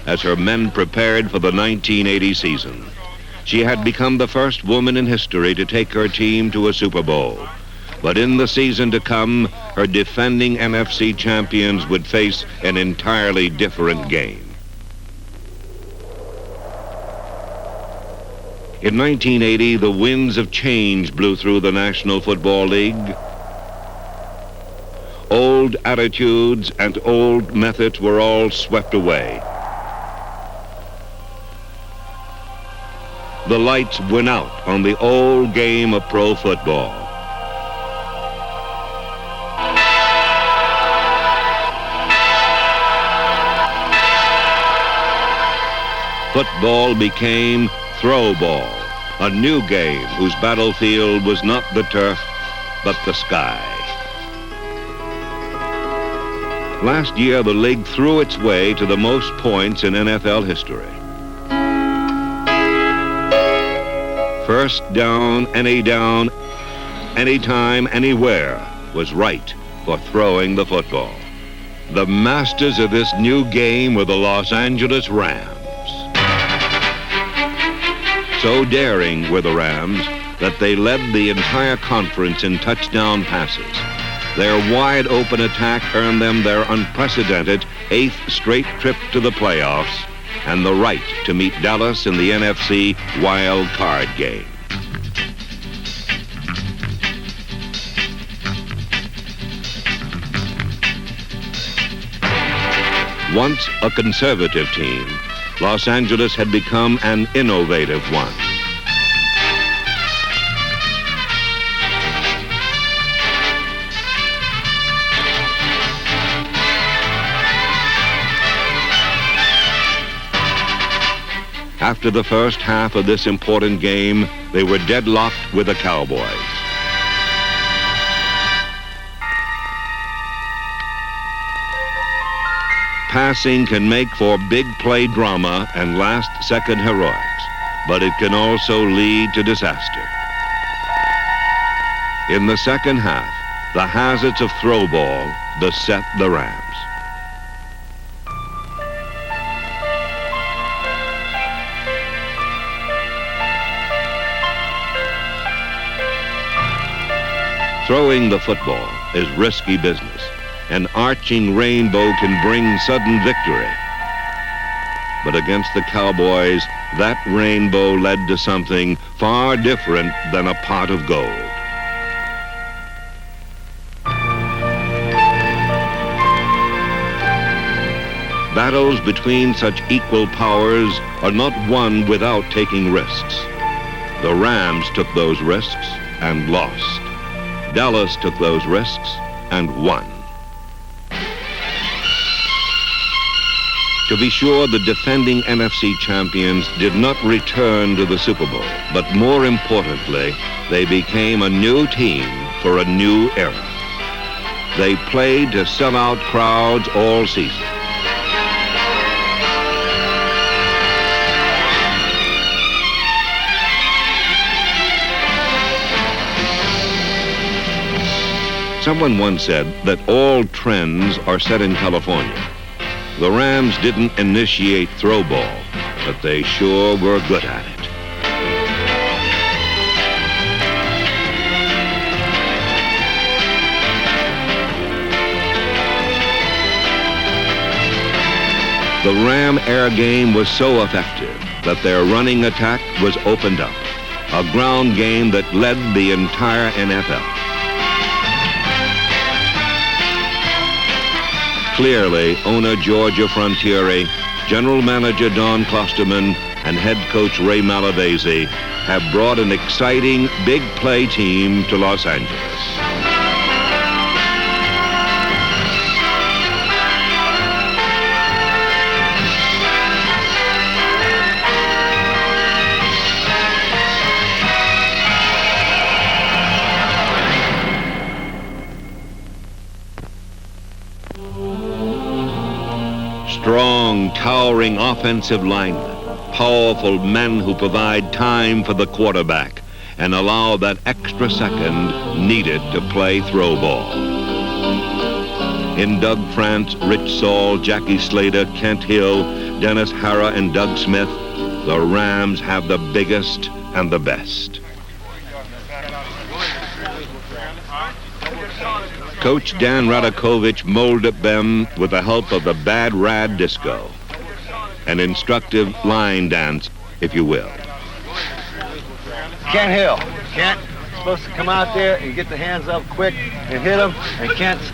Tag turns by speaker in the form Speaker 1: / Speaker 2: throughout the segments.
Speaker 1: as her men prepared for the 1980 season. She had become the first woman in history to take her team to a Super Bowl. But in the season to come, her defending NFC champions would face an entirely different game. In 1980, the winds of change blew through the National Football League. Old attitudes and old methods were all swept away. The lights went out on the old game of pro football. Football became throw ball, a new game whose battlefield was not the turf, but the sky. Last year, the league threw its way to the most points in NFL history. First down, anytime, anywhere was right for throwing the football. The masters of this new game were the Los Angeles Rams. So daring were the Rams that they led the entire conference in touchdown passes. Their wide-open attack earned them their unprecedented 8th straight trip to the playoffs and the right to meet Dallas in the NFC wild card game. Once a conservative team, Los Angeles had become an innovative one. After the first half of this important game, they were deadlocked with the Cowboys. Passing can make for big play drama and last-second heroics, but it can also lead to disaster. In the second half, the hazards of throw ball beset the Rams. Throwing the football is risky business. An arching rainbow can bring sudden victory. But against the Cowboys, that rainbow led to something far different than a pot of gold. Battles between such equal powers are not won without taking risks. The Rams took those risks and lost. Dallas took those risks and won. To be sure, the defending NFC champions did not return to the Super Bowl, but more importantly, they became a new team for a new era. They played to sell out crowds all season. Someone once said that all trends are set in California. The Rams didn't initiate throw ball, but they sure were good at it. The Ram air game was so effective that their running attack was opened up, a ground game that led the entire NFL. Clearly, owner Georgia Frontiere, general manager Don Klosterman, and head coach Ray Malavasi have brought an exciting big play team to Los Angeles. Strong, towering offensive linemen, powerful men who provide time for the quarterback and allow that extra second needed to play throw ball. In Doug France, Rich Saul, Jackie Slater, Kent Hill, Dennis Harrah and Doug Smith, the Rams have the biggest and the best. Coach Dan Radakovich molded them with the help of the Bad Rad Disco, an instructive line dance, if you will.
Speaker 2: Kent Hill. Kent supposed to come out there and get the hands up quick and hit him, and Kent's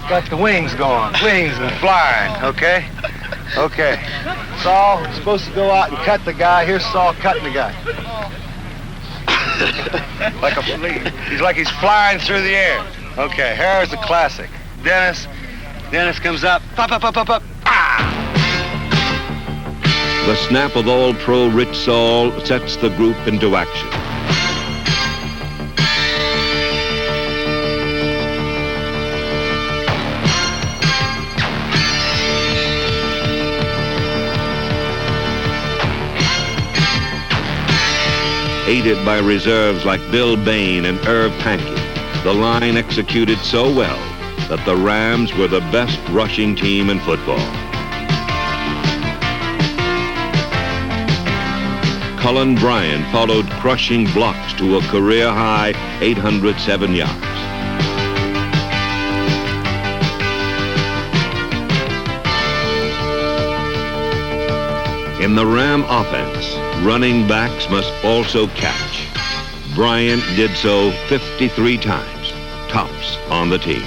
Speaker 2: got the wings going, wings and flying, okay? Okay. Saul supposed to go out and cut the guy. Here's Saul cutting the guy. Like a flea. He's like he's flying through the air. Okay, here's the classic. Dennis comes up, pop, pop, pop, pop, pop. Ah!
Speaker 1: The snap of All-Pro Rich Saul sets the group into action. Aided by reserves like Bill Bain and Irv Pankey, the line executed so well that the Rams were the best rushing team in football. Cullen Bryant followed crushing blocks to a career-high 807 yards. In the Ram offense, running backs must also catch. Bryant did so 53 times, tops on the team.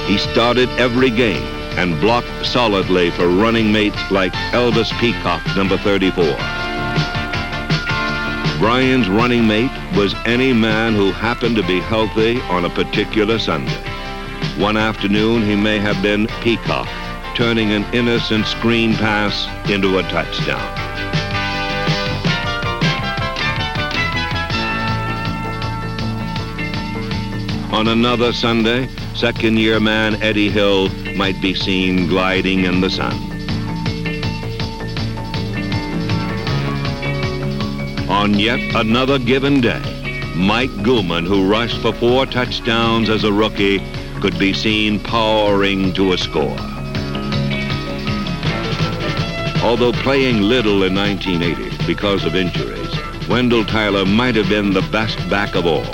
Speaker 1: He started every game and blocked solidly for running mates like Elvis Peacock, number 34. Bryant's running mate was any man who happened to be healthy on a particular Sunday. One afternoon, he may have been Peacock, turning an innocent screen pass into a touchdown. On another Sunday, second-year man Eddie Hill might be seen gliding in the sun. On yet another given day, Mike Gooman, who rushed for 4 touchdowns as a rookie, could be seen powering to a score. Although playing little in 1980 because of injuries, Wendell Tyler might have been the best back of all.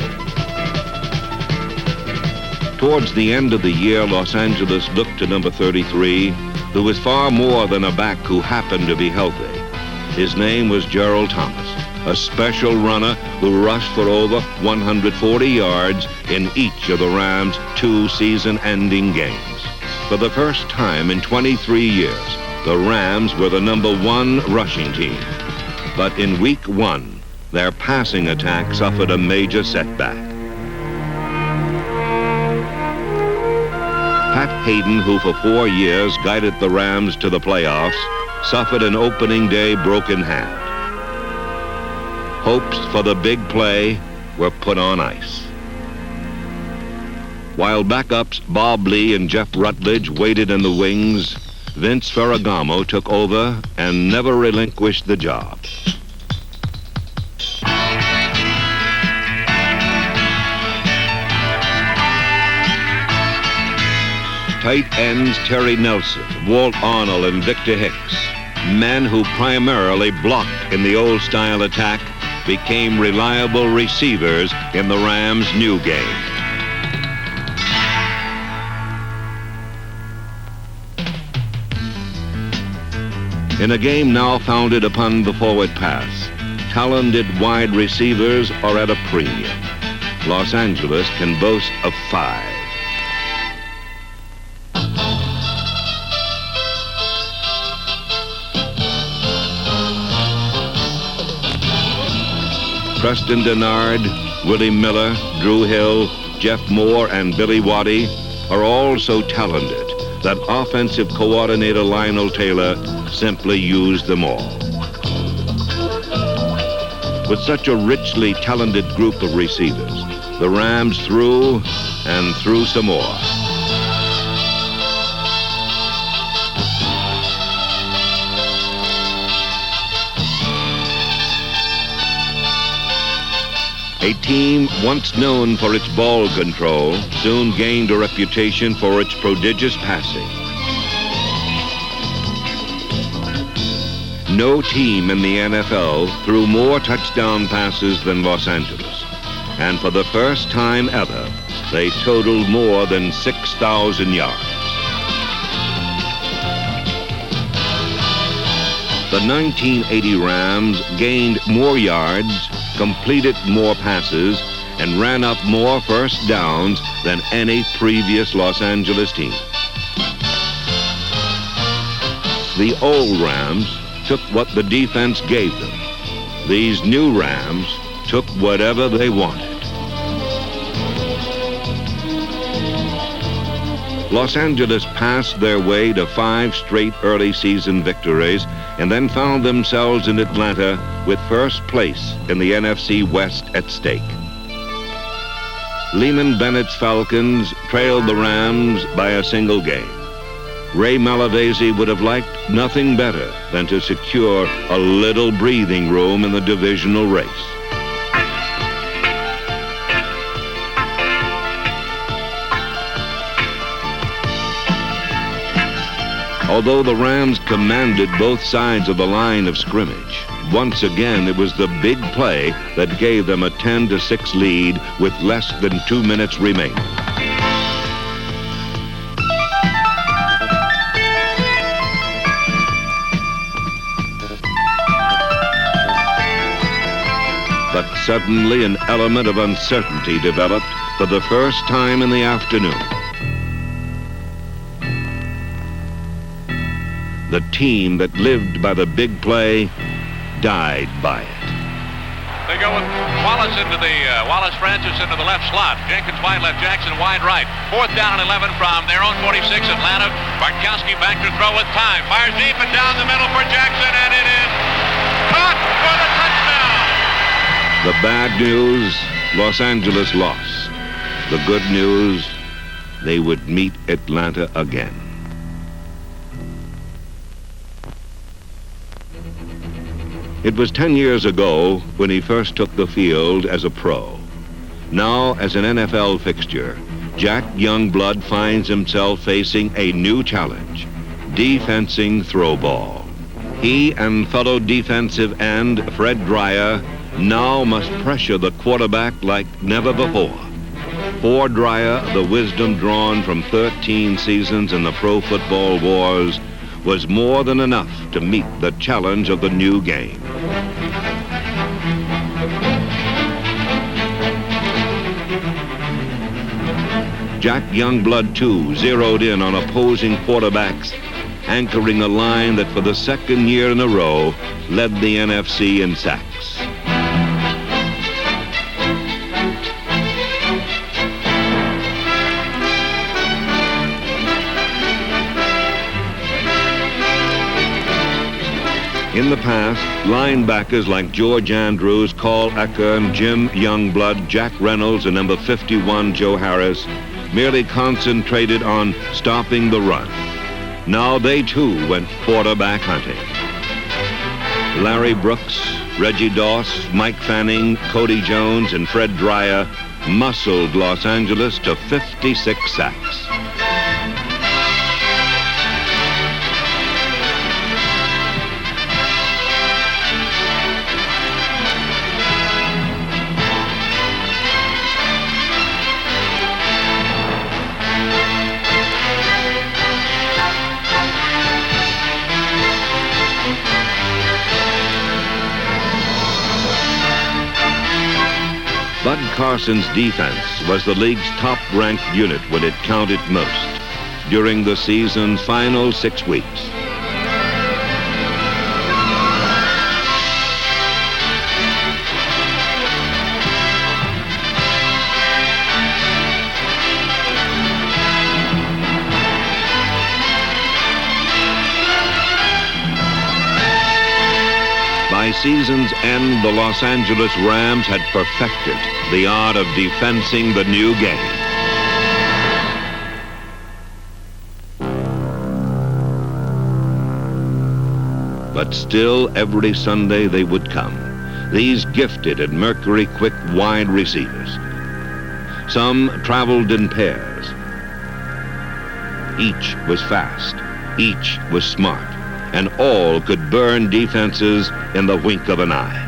Speaker 1: Towards the end of the year, Los Angeles looked to number 33, who was far more than a back who happened to be healthy. His name was Gerald Thomas, a special runner who rushed for over 140 yards in each of the Rams' 2 season-ending games. For the first time in 23 years, the Rams were the number 1 rushing team. But in week 1, their passing attack suffered a major setback. Pat Hayden, who for 4 years guided the Rams to the playoffs, suffered an opening day broken hand. Hopes for the big play were put on ice. While backups Bob Lee and Jeff Rutledge waited in the wings, Vince Ferragamo took over and never relinquished the job. Tight ends Terry Nelson, Walt Arnold, and Victor Hicks, men who primarily blocked in the old-style attack, became reliable receivers in the Rams' new game. In a game now founded upon the forward pass, talented wide receivers are at a premium. Los Angeles can boast of 5. Preston Dennard, Willie Miller, Drew Hill, Jeff Moore, and Billy Waddy are all so talented that offensive coordinator Lionel Taylor simply used them all. With such a richly talented group of receivers, the Rams threw and threw some more. A team once known for its ball control soon gained a reputation for its prodigious passing. No team in the NFL threw more touchdown passes than Los Angeles. And for the first time ever, they totaled more than 6,000 yards. The 1980 Rams gained more yards, completed more passes, and ran up more first downs than any previous Los Angeles team. The old Rams took what the defense gave them. These new Rams took whatever they wanted. Los Angeles passed their way to 5 straight early season victories and then found themselves in Atlanta with first place in the NFC West at stake. Lehman Bennett's Falcons trailed the Rams by a single game. Ray Malavasi would have liked nothing better than to secure a little breathing room in the divisional race. Although the Rams commanded both sides of the line of scrimmage, once again it was the big play that gave them a 10-6 lead with less than 2 minutes remaining. But suddenly an element of uncertainty developed for the first time in the afternoon. The team that lived by the big play died by it.
Speaker 3: They go with Wallace Francis into the left slot. Jenkins wide left, Jackson wide right. 4th down and 11 from their own 46, Atlanta. Bartkowski back to throw with time. Fires deep and down the middle for Jackson, and it is caught for the touchdown.
Speaker 1: The bad news, Los Angeles lost. The good news, they would meet Atlanta again. It was 10 years ago when he first took the field as a pro. Now, as an NFL fixture, Jack Youngblood finds himself facing a new challenge, defensing throw ball. He and fellow defensive end Fred Dreyer now must pressure the quarterback like never before. For Dreyer, the wisdom drawn from 13 seasons in the pro football wars was more than enough to meet the challenge of the new game. Jack Youngblood, too, zeroed in on opposing quarterbacks, anchoring a line that for the second year in a row led the NFC in sacks. In the past, linebackers like George Andrews, Carl Eckern, Jim Youngblood, Jack Reynolds, and number 51, Joe Harris, merely concentrated on stopping the run. Now they too went quarterback hunting. Larry Brooks, Reggie Doss, Mike Fanning, Cody Jones, and Fred Dreyer muscled Los Angeles to 56 sacks. Bud Carson's defense was the league's top-ranked unit when it counted most during the season's final 6 weeks. By season's end, the Los Angeles Rams had perfected the art of defensing the new game. But still, every Sunday they would come, these gifted and mercury-quick wide receivers. Some traveled in pairs. Each was fast. Each was smart. and all could burn defenses in the wink of an eye.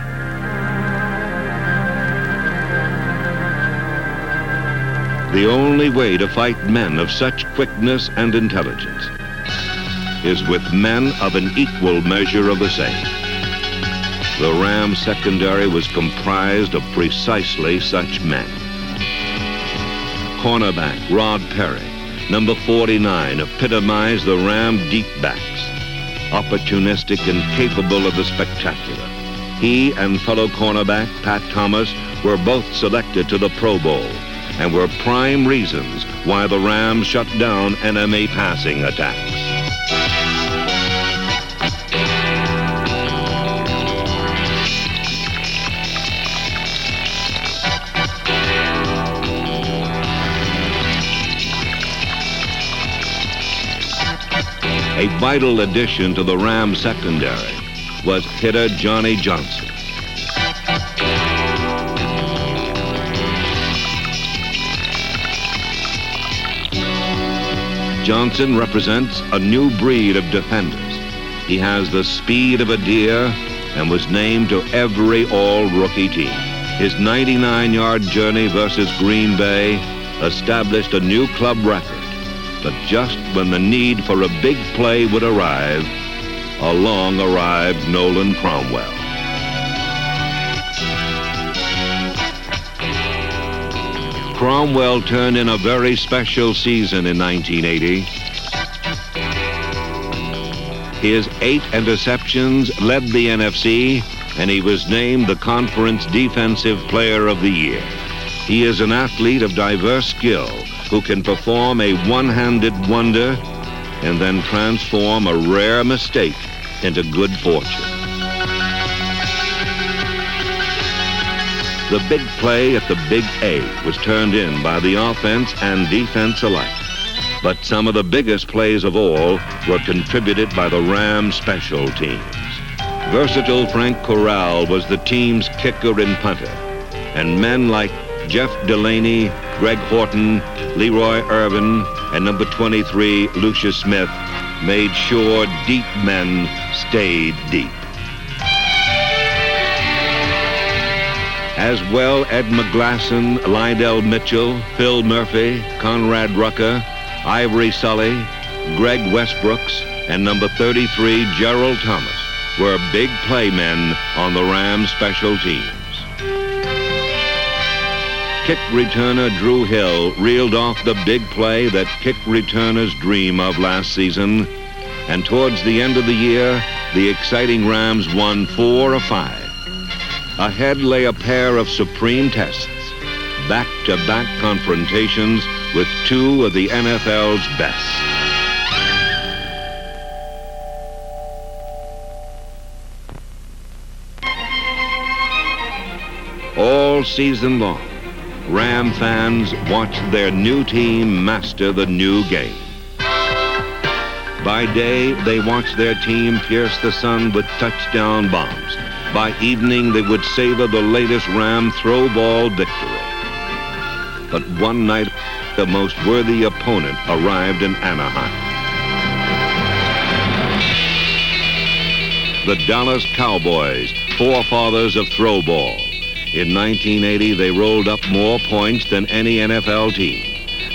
Speaker 1: The only way to fight men of such quickness and intelligence is with men of an equal measure of the same. The Rams secondary was comprised of precisely such men. Cornerback Rod Perry, number 49, epitomized the Ram deep backs, opportunistic and capable of the spectacular. He and fellow cornerback Pat Thomas were both selected to the Pro Bowl and were prime reasons why the Rams shut down enemy passing attacks. A vital addition to the Rams secondary was hitter Johnny Johnson. Johnson represents a new breed of defenders. He has the speed of a deer and was named to every all-rookie team. His 99-yard journey versus Green Bay established a new club record. But just when the need for a big play would arrive, along arrived Nolan Cromwell. Cromwell turned in a very special season in 1980. His 8 interceptions led the NFC, and he was named the Conference Defensive Player of the Year. He is an athlete of diverse skill who can perform a one-handed wonder and then transform a rare mistake into good fortune. The big play at the Big A was turned in by the offense and defense alike. But some of the biggest plays of all were contributed by the Rams special teams. Versatile Frank Corral was the team's kicker and punter, and men like Jeff Delaney, Greg Horton, Leroy Irvin, and number 23, Lucius Smith, made sure deep men stayed deep. As well, Ed McGlasson, Lydell Mitchell, Phil Murphy, Conrad Rucker, Ivory Sully, Greg Westbrooks, and number 33, Gerald Thomas, were big playmen on the Rams special teams. Kick returner Drew Hill reeled off the big play that kick returners dream of last season, and towards the end of the year, the exciting Rams won 4 of 5. Ahead lay a pair of supreme tests, back-to-back confrontations with 2 of the NFL's best. All season long, Ram fans watched their new team master the new game. By day, they watched their team pierce the sun with touchdown bombs. By evening, they would savor the latest Ram throw ball victory. But one night, the most worthy opponent arrived in Anaheim. The Dallas Cowboys, forefathers of throw ball. In 1980, they rolled up more points than any NFL team.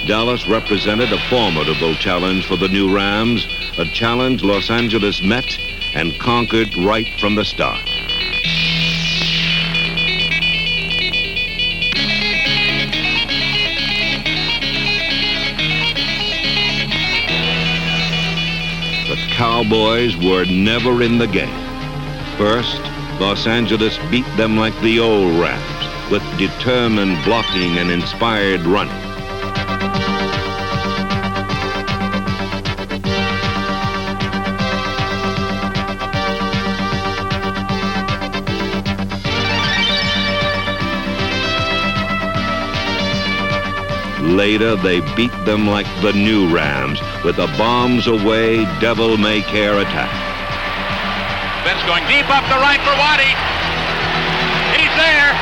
Speaker 1: Dallas represented a formidable challenge for the new Rams, a challenge Los Angeles met and conquered right from the start. The Cowboys were never in the game. First, Los Angeles beat them like the old Rams, with determined blocking and inspired running. Later, they beat them like the new Rams, with a bombs-away, devil-may-care attack.
Speaker 3: Ben's going deep up the right for Waddy. He's there.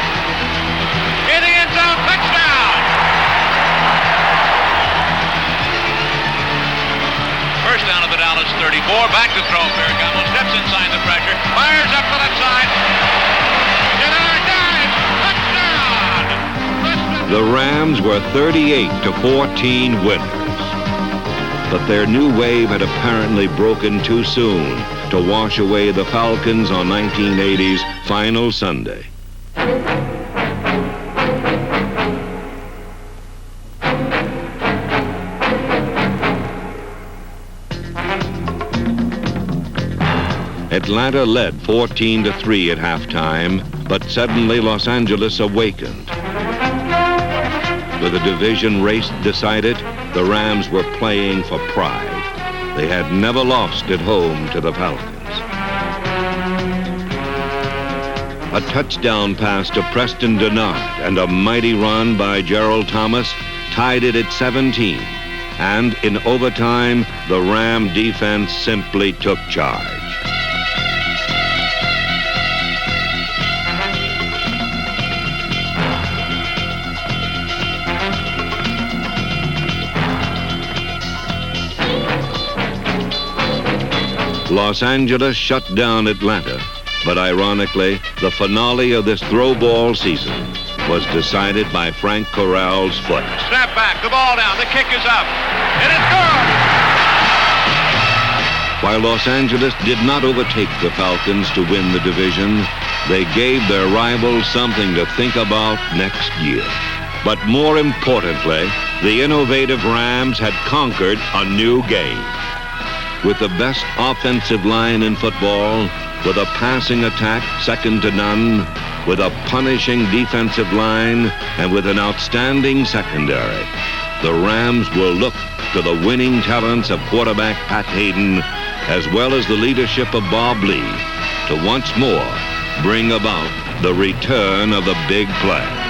Speaker 3: In the end zone, touchdown. First down at the Dallas 34. Back to throw. Ferragamo steps inside the pressure. Fires up the left side. Touchdown!
Speaker 1: The Rams were 38-14 winners. But their new wave had apparently broken too soon to wash away the Falcons on 1980's final Sunday. Atlanta led 14-3 at halftime, but suddenly Los Angeles awakened. With the division race decided, the Rams were playing for pride. They had never lost at home to the Falcons. A touchdown pass to Preston Dennard and a mighty run by Gerald Thomas tied it at 17. And in overtime, the Ram defense simply took charge. Los Angeles shut down Atlanta, but ironically, the finale of this throw ball season was decided by Frank Corral's foot.
Speaker 3: Snap back, the ball down, the kick is up, and it's good!
Speaker 1: While Los Angeles did not overtake the Falcons to win the division, they gave their rivals something to think about next year. But more importantly, the innovative Rams had conquered a new game. With the best offensive line in football, with a passing attack second to none, with a punishing defensive line, and with an outstanding secondary, the Rams will look to the winning talents of quarterback Pat Hayden, as well as the leadership of Bob Lee, to once more bring about the return of the big play.